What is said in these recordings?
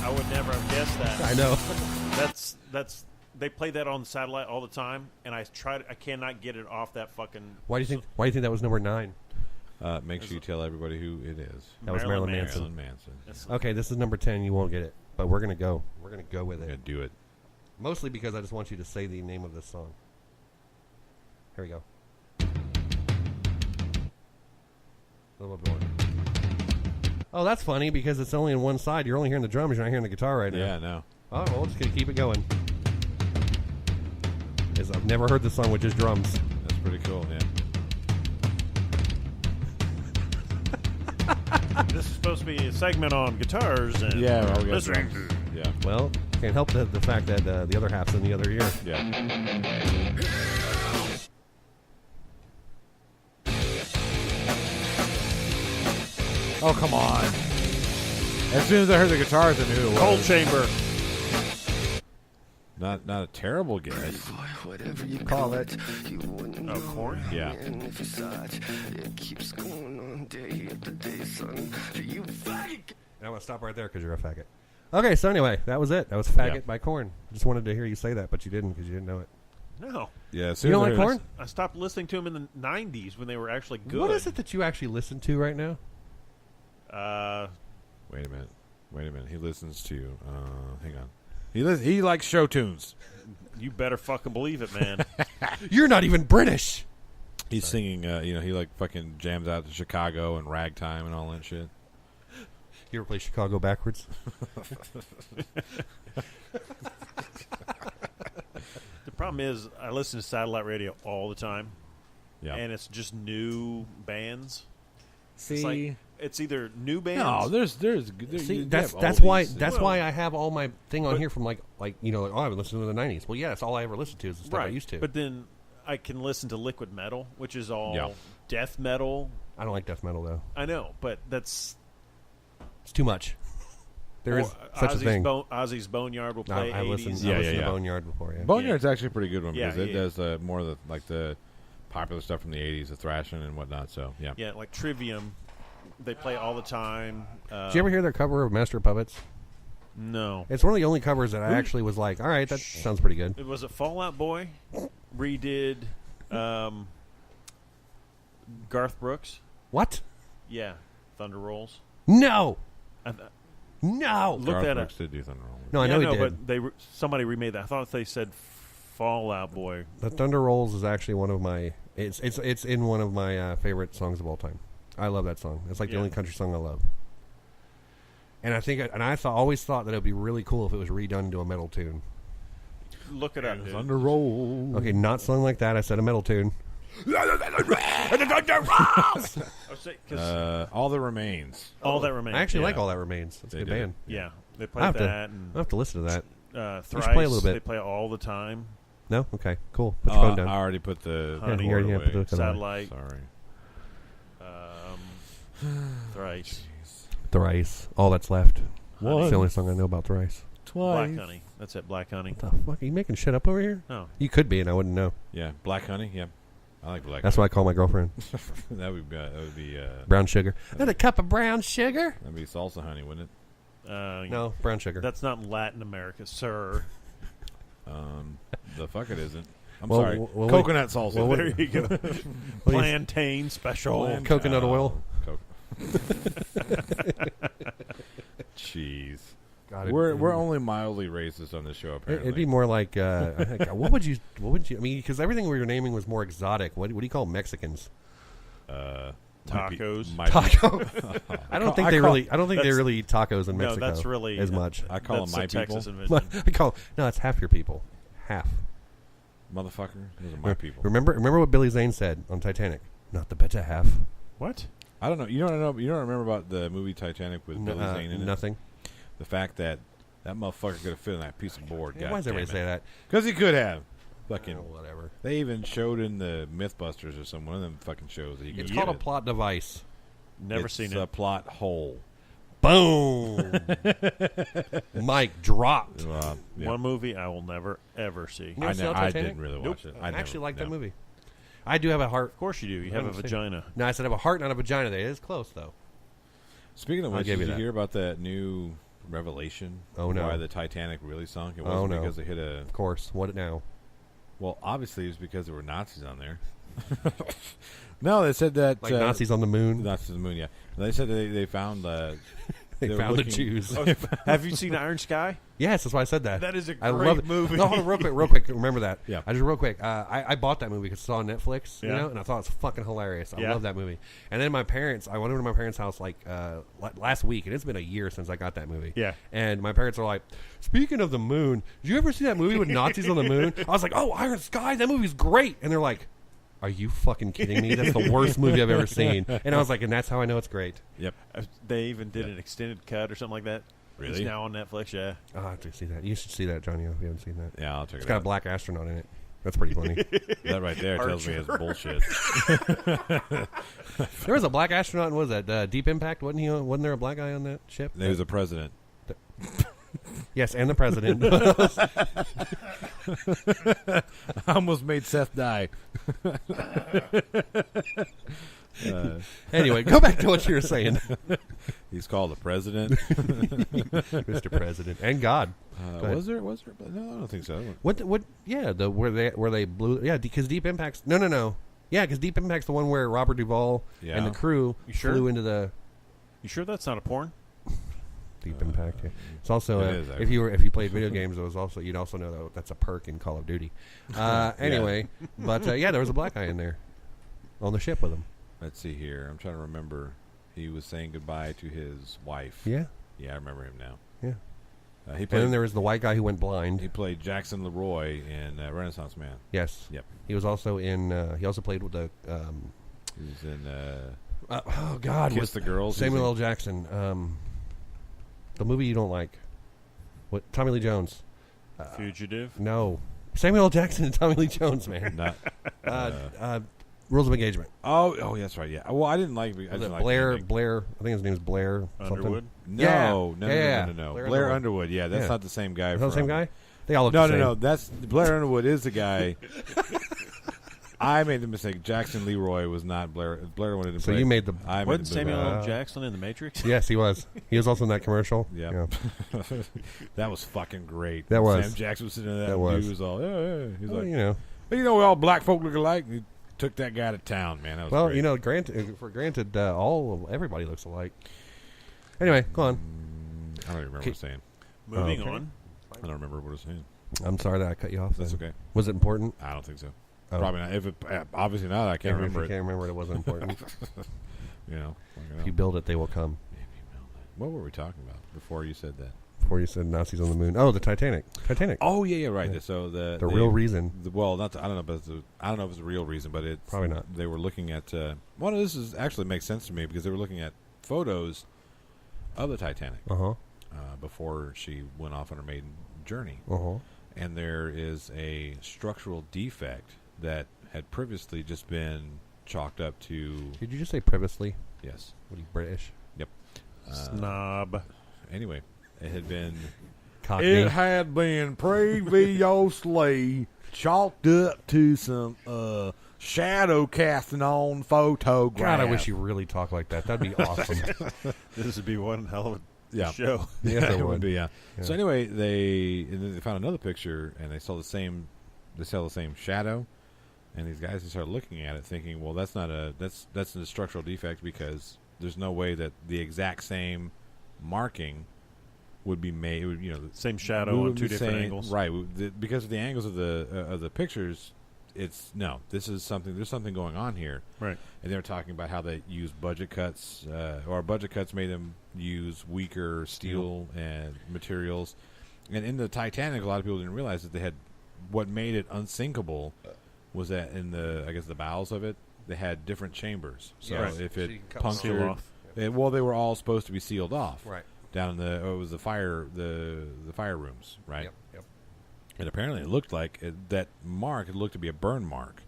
I would never have guessed that. I know. That's they play that on satellite all the time, and I cannot get it off that fucking. Why do you think that was number 9? Make sure you tell everybody who it is. That was Marilyn Manson. Okay, this is number 10. You won't get it, but we're gonna go. We're gonna go with it. We're gonna do it. Mostly because I just want you to say the name of this song. Here we go. A little bit more. Oh, that's funny because it's only on one side. You're only hearing the drums. You're not hearing the guitar right now. Yeah, no. Oh, well, we're just going to keep it going. I've never heard this song with just drums. That's pretty cool, yeah. This is supposed to be a segment on guitars and listening to. Yeah. Well, can't help the fact that the other half's in the other ear. Yeah. Oh, come on. As soon as I heard the guitars, I knew it was. Cold Chamber. Not a terrible guess. Whatever you call it. Oh, Korn? Yeah. It keeps going on day after day, son. You faggot. I'm going to stop right there because you're a faggot. Okay, so anyway, that was it. That was Faggot by Korn. Just wanted to hear you say that, but you didn't because you didn't know it. No. Yeah, you don't like Korn? I stopped listening to them in the 90s when they were actually good. What is it that you actually listen to right now? Wait a minute. He listens to. Hang on. He likes show tunes. You better fucking believe it, man. You're not even British. He's singing. He like fucking jams out to Chicago and Ragtime and all that shit. You ever play Chicago backwards? The problem is, I listen to satellite radio all the time. Yeah. And it's just new bands. See, it's either new bands. No, there's See, that's why I have all my thing on here from like I've been listening to the 90s. Well, yeah, that's all I ever listened to is the stuff I used to. But then I can listen to liquid metal, which is all death metal. I don't like death metal though. I know, but it's too much. There is such a thing. Ozzy's Boneyard will play 80s. I listened to Boneyard before. Yeah. Boneyard's actually a pretty good one because it does does more of the popular stuff from the 80s, the thrashing and whatnot. So yeah, like Trivium, they play all the time. Did you ever hear their cover of Master of Puppets? No, it's one of the only covers that I actually was like, all right, that sounds pretty good. It was a Fall Out Boy redid Garth Brooks. What? Yeah, Thunder Rolls. No. No. Look Garth that Brooks up. did do Thunder Rolls. No, I know he did. But somebody remade that. I thought they said Fall Out Boy. The Thunder Rolls is actually one of my. It's in one of my favorite songs of all time. I love that song. It's like the only country song I love. And I always thought that it would be really cool if it was redone to a metal tune. Look it up, dude. Thunder Rolls. Okay, not sung like that. I said a metal tune. All That Remains. All That Remains. I actually like All That Remains. It's a good band. Yeah, they play that. I'll have to listen to that. Thrice, play a little bit. They play all the time. No? Okay, cool. Put your phone down. I already put the Honey, away. Satellite. Sorry. Thrice. Thrice. All That's Left. Once. That's the only song I know about Thrice. Twice. Black Honey. That's it, Black Honey. What the fuck? Are you making shit up over here? Oh. You could be, and I wouldn't know. Yeah, Black Honey. Yeah, I like Black. That's Honey. what I call my girlfriend. that would be brown sugar. And a cup of brown sugar. That'd be salsa honey, wouldn't it? No, brown sugar. That's not Latin America, sir. The fuck it isn't. I'm Well, sorry. well, Coconut salsa. Well, there you go. Plantain special. Coconut oil. Jeez. God, we're only mildly racist on this show. Apparently, it'd be more like what would you? I mean, because everything we were naming was more exotic. What do you call Mexicans? Tacos. Taco. I don't think they really eat tacos in Mexico. No, that's really as much. I call them my people. No, it's half your people. Half. Motherfucker. Those are my people. Remember what Billy Zane said on Titanic? Not the better half. What? I don't know. You don't remember about the movie Titanic with Billy Zane in it? Nothing. The fact that motherfucker could have fit on that piece of board. Yeah, why does everybody say that? Because he could have. Fucking whatever. They even showed in the Mythbusters or some one of them fucking shows that he could. It's called a plot device. Never seen it. It's a plot hole. Boom. Mic dropped. Yeah. One movie I will never ever see. You I didn't really watch it. I actually like that movie. I do have a heart. Of course you do. You have a vagina. No, I said I have a heart, not a vagina. That is close though. Speaking of which, did you hear about that new revelation? Oh, no. Why the Titanic really sunk? It Oh, wasn't no. because they hit a. Of course. What now? Well, obviously it was because there were Nazis on there. No, they said that Like Nazis on the moon? Nazis on the moon. Yeah, they said they found. They were found the looking- Jews. Have you seen Iron Sky? Yes, that's why I said that. That is a I great love it. movie. No, hold on, real quick. Remember that. Yeah. I just real quick. I bought that movie because it's on Netflix, Yeah. and I thought it was fucking hilarious. I Yeah. love that movie. And then I went over to my parents' house like last week, and it's been a year since I got that movie. Yeah. And my parents are like, "Speaking of the moon, did you ever see that movie with Nazis on the moon?" I was like, "Oh, Iron Sky, that movie's great." And they're like, "Are you fucking kidding me? That's the worst movie I've ever seen." And I was like, "And that's how I know it's great." Yep. They even did an extended cut or something like that. Really? It's now on Netflix, yeah. Oh, I have to see that. You should see that, Johnny, if you haven't seen that. Yeah, I'll check It's it got a out. black astronaut in it. That's pretty funny. That right there tells me it's bullshit. There was a black astronaut. What was that? Deep Impact? Wasn't there a black guy on that ship? He was the president. Yes, and the president. I almost made Seth die. Anyway, go back to what you were saying, He's called the president. Mr. President, and God. Go ahead. Was there? No, I don't think so. What? Yeah, where they blew. Yeah, because Deep Impact's no. Yeah, because Deep Impact's the one where Robert Duvall and the crew You sure? flew into the You sure that's not a porn? Deep Impact. Yeah. It's also It is, if you played video games, it was also you'd also know that that's a perk in Call of Duty. Anyway, but yeah, there was a black guy in there on the ship with him. Let's see here. I'm trying to remember. He was saying goodbye to his wife. Yeah, Yeah, I remember him now. yeah. He And played. then there was the white guy who went blind. He played Jackson Leroy in Renaissance Man. Yes. Yep. He was also in. He also played with the. He was in Oh God, Kiss with the Girls. Samuel L. He's Jackson. The movie you don't like. What? Tommy Lee Jones. Fugitive. No. Samuel L. Jackson and Tommy Lee Jones, man. not. Rules of Engagement. Oh, that's right. Yeah. Well, I didn't like. I Was didn't it like Blair? the ending. Blair. I think his name is Blair. Underwood. No, Yeah. no. Blair Blair Underwood. Underwood. Yeah, that's Yeah. not the same guy. Is that the same from- guy? They all look No, the same. no. That's Blair Underwood is the guy. I made the mistake. Jackson Leroy was not Blair. Blair Underwood didn't So play. you made the. I made Wasn't the Samuel movie. L. Jackson in The Matrix? Yes, he was. He was also in that commercial. Yeah. That was fucking great. That was. Sam Jackson was sitting in that. That and was. Dude was all, yeah. He's Well, like, you know. "Hey, you know, we all black folk look alike. And he took that guy to town, man. That was Well, great. you know, granted, everybody looks alike. Anyway, go on. I don't even remember what I was saying. Moving Okay. on. I don't remember what I was saying. I'm sorry that I cut you off. That's then. okay. Was it important? I don't think so. Oh. Probably not. If it, obviously not. I can't If remember you it. can't remember it, it wasn't important. You know. If you build it, they will come. What were we talking about before you said that? Before you said Nazis on the moon. Oh, the Titanic. Titanic. Oh yeah, right. Yeah. So the real reason. Well, not. I don't know. But I don't know if it's the real reason, but it's Probably not. They were looking at. Well, this is actually makes sense to me because they were looking at photos of the Titanic Uh-huh. before she went off on her maiden journey, Uh-huh. and there is a structural defect that had previously just been chalked up to Did you just say previously? yes. What are you, British? Snob. Anyway, it had been. Cockney. It had been previously chalked up to some shadow casting on photographs. God, I wish you really talk like that. That'd be awesome. This would be one hell of a Yeah. show. Yes, it it would. would be. Yeah. Yeah. So anyway, and then they found another picture, and they saw the same. They saw the same shadow, and these guys just started looking at it, thinking, "Well, that's not that's a structural defect because there's no way that the exact same marking would be made. You know, Same shadow we on would two be different saying- angles. right? Because of the angles of the pictures, it's no. This is something. There's something going on here, Right. and they were talking about how they use budget cuts, or budget cuts made them use weaker steel and materials. And in the Titanic, a lot of people didn't realize that they had what made it unsinkable was that in the bowels of it, they had different chambers. So Yes. if So it you can cut punctured, Seal off. they were all supposed to be sealed off. Right. Down in it was the fire rooms, right? Yep. And apparently it looked like that mark. It looked to be a burn mark.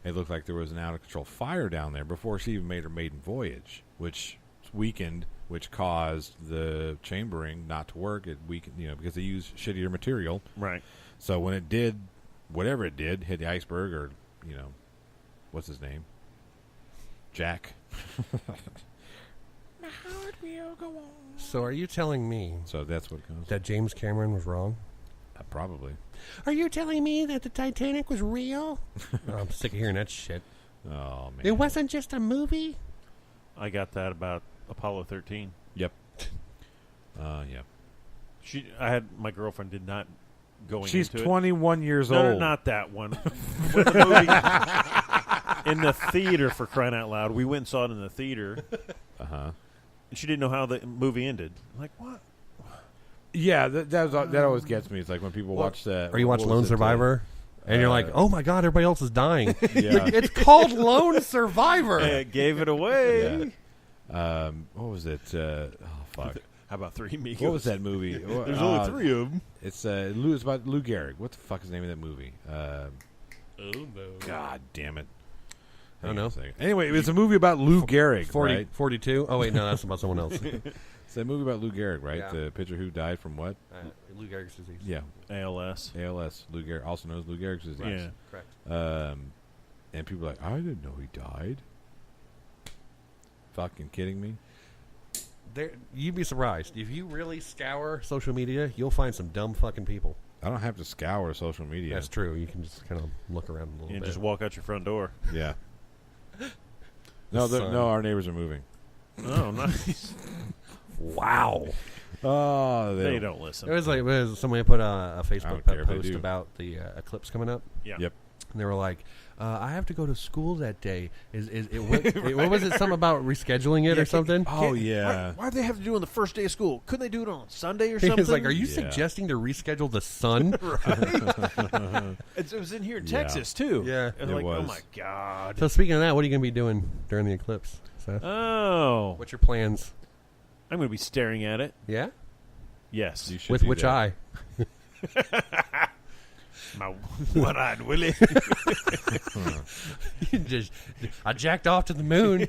It looked like there was an out of control fire down there before she even made her maiden voyage, which weakened, which caused the chambering not to work. It weakened, because they used shittier material. Right. So when it did, whatever it did, hit the iceberg, or what's his name, Jack. My heart will go on. So are you telling me So that's what goes. that James Cameron was wrong? Probably. Are you telling me that the Titanic was real? Oh, I'm sick of hearing that shit. Oh man. It wasn't just a movie? I got that about Apollo 13. Yep. Yeah. I had my girlfriend did not going. She's into 21 years it. No, old. not that one. When the movie in the theater, for crying out loud, we went and saw it in the theater. Uh-huh. And she didn't know how the movie ended. I'm like, what? Yeah, that always gets me. It's like when people watch that. Or you watch what Lone was it, Survivor, and you're like, oh my god, everybody else is dying. Yeah. It's called Lone Survivor. It gave it away. Yeah. What was it? Oh fuck! How about Three Amigos? What was that movie? There's only three of them. It's about Lou Gehrig. What the fuck is the name of that movie? Oh no! God damn it! I don't know. Anyway, it's a movie about Lou Gehrig, 40, right? 42? Oh, wait, no, that's about someone else. It's a movie about Lou Gehrig, right? Yeah. The pitcher who died from what? Lou Gehrig's disease. Yeah, ALS. ALS. Lou Gehrig, also known as Lou Gehrig's disease. Yeah. Correct. And people are like, I didn't know he died. Fucking kidding me? You'd be surprised. If you really scour social media, you'll find some dumb fucking people. I don't have to scour social media. That's true. You can just kind of look around a little And bit. just walk out your front door. Yeah. No, our neighbors are moving. Oh, nice. Wow. Oh, They don't listen. It was somebody put a Facebook care if they post do. about the eclipse coming up. Yeah. Yep. And they were like, I have to go to school that day. What was it? Something about rescheduling it or something? Oh, yeah. Why do they have to do it on the first day of school? Couldn't they do it on Sunday or He something? was like, are you Yeah. suggesting to reschedule the sun? It was in here in Yeah. Texas too. Yeah. And It like, oh was. my god. So speaking of that, what are you going to be doing during the eclipse, Seth? Oh, What's your plans? I'm going to be staring at it. Yeah? Yes, You should With do which that. eye? my one-eyed Willie. I jacked off to the moon.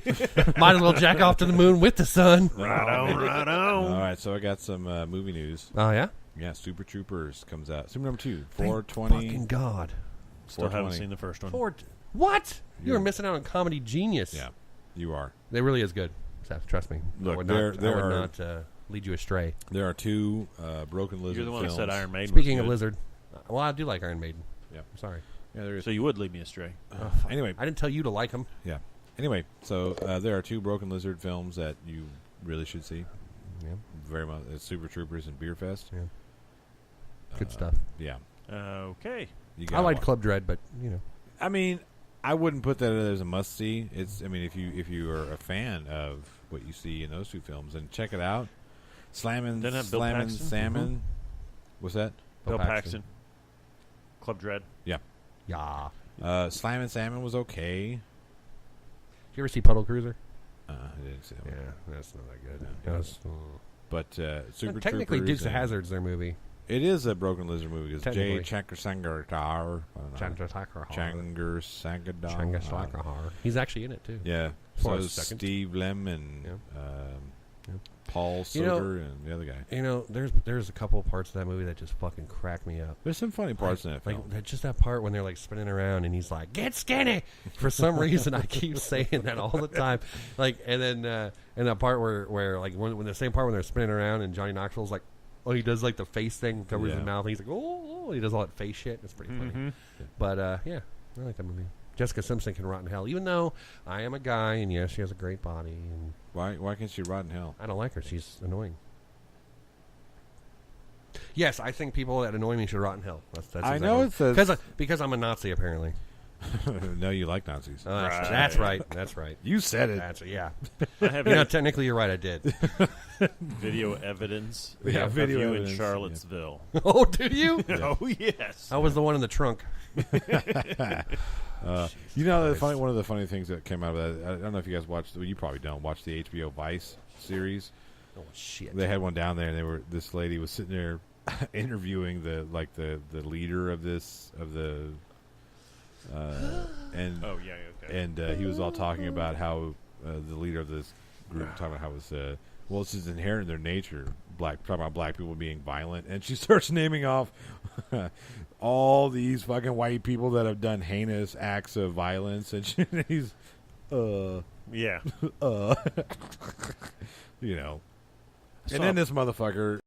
Might as well jack off to the moon with the sun. Right on, right on. All right, so I got some movie news. Oh, yeah? Yeah, Super Troopers comes out. Super number 2, Thank 420. fucking God. Still haven't 420. seen the first one. What? You Yeah. were missing out on Comedy Genius. Yeah, you are. It really is good, Seth. Trust me. Look, I would there not are- lead you astray. There are 2 Broken Lizard You're the one films. that said Iron Maiden. Speaking was of good. Lizard, well, I do like Iron Maiden. Yeah. I'm sorry. Yeah, there is. So you would lead me astray. Anyway, I didn't tell you to like him. yeah. Anyway, so there are 2 Broken Lizard films that you really should see. Yeah. Very much. It's Super Troopers and Beer Fest. Yeah. Good stuff. Yeah. Okay. You I gotta liked watch. Club Dread, but, you know. I mean, I wouldn't put that as a must see. It's. I mean, if you are a fan of what you see in those 2 films, then check it out. Slammin' Didn't have Bill Slammin' Paxton? Salmon. What's that? Bill Paxton. Club Dread. Yeah. Yeah. Slammin' Salmon was okay. Did you ever see Puddle Cruiser? I didn't see that Yeah, one. that's not that good. Yeah. That's, But Super technically, Troopers Dukes of and- Hazzard's their movie. It is a Broken Lizard movie. It's Jay Technically. Changar Changasakahar. He's actually in it, too. Yeah. For So a second. Steve Lem and Yeah. Paul You know- Silver and the other guy. You know, there's a couple of parts of that movie that just fucking crack me up. There's some funny parts in that film. Like just that part when they're like spinning around and he's like, "Get skinny." For some reason, I keep saying that all the time. Like, and then and that part where like when the same part when they're spinning around and Johnny Knoxville's like, oh, he does like the face thing, covers Yeah. his mouth. And he's like, oh, he does all that face shit. It's pretty funny. Mhm. But yeah, I like that movie. Jessica Simpson can rot in hell, even though I am a guy and yes, she has a great body and Why can't she rot in hell? I don't like her. She's annoying. Yes, I think people that annoy me should rot in hell. That's I know it says- because I'm a Nazi apparly. No, you like Nazis. That's right. That's right. You said it. That's yeah. I have Technically, you're right. I did. video evidence. Yeah, of video you evidence, in Charlottesville. Oh, do you? Oh yes. I was the one in the trunk. You know, Christ. one of the funny things that came out of that. I don't know if you guys watched. Well, you probably don't watch the HBO Vice series. Oh shit. They had one down there, and this lady was sitting there interviewing the leader of the and Oh yeah. Okay. and he was all talking about how the leader of this group talking about how it was well, it's just inherent in their nature, talking about black people being violent, and she starts naming off all these fucking white people that have done heinous acts of violence, and he's Yeah. you know. And then this motherfucker